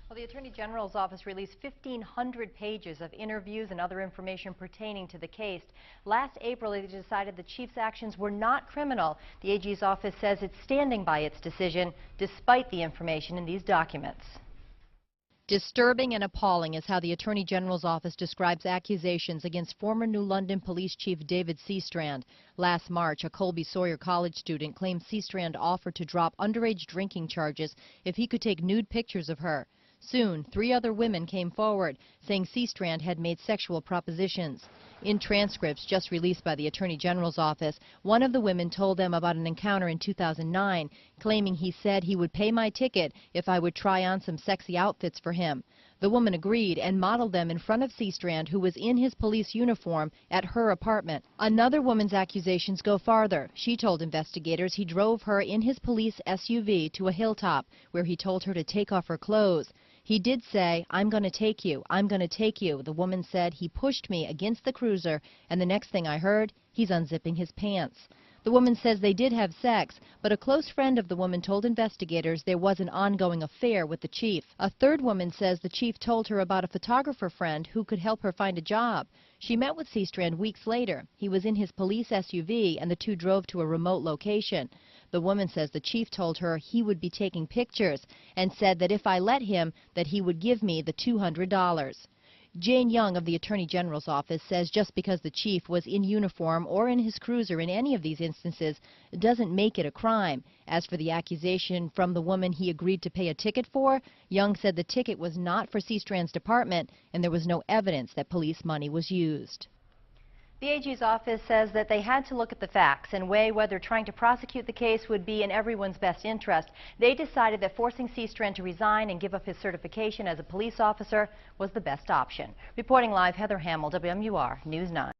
Well, the Attorney General's office released 1,500 pages of interviews and other information pertaining to the case. Last April, they decided the chief's actions were not criminal. The AG's office says it's standing by its decision, despite the information in these documents. Disturbing and appalling is how the Attorney General's office describes accusations against former New London Police Chief David Seastrand. Last March, a Colby Sawyer College student claimed Seastrand offered to drop underage drinking charges if he could take nude pictures of her. Soon, 3 other women came forward, saying Seastrand had made sexual propositions. In transcripts just released by the Attorney General's office, one of the women told them about an encounter in 2009, claiming he said he would pay my ticket if I would try on some sexy outfits for him. The woman agreed and modeled them in front of Seastrand, who was in his police uniform, at her apartment. Another woman's accusations go farther. She told investigators he drove her in his police SUV to a hilltop, where he told her to take off her clothes. He did say, "I'm going to take you, I'm going to take you." The woman said he pushed me against the cruiser, and the next thing I heard, he's unzipping his pants. The woman says they did have sex, but a close friend of the woman told investigators there was an ongoing affair with the chief. A third woman says the chief told her about a photographer friend who could help her find a job. She met with Seastrand weeks later. He was in his police SUV, and the two drove to a remote location. The woman says the chief told her he would be taking pictures and said that if I let him, that he would give me the $200. Jane Young of the Attorney General's office says just because the chief was in uniform or in his cruiser in any of these instances doesn't make it a crime. As for the accusation from the woman he agreed to pay a ticket for, Young said the ticket was not for Seastrand's department and there was no evidence that police money was used. The AG's office says that they had to look at the facts and weigh whether trying to prosecute the case would be in everyone's best interest. They decided that forcing Seastrand to resign and give up his certification as a police officer was the best option. Reporting live, Heather Hamill, WMUR News 9.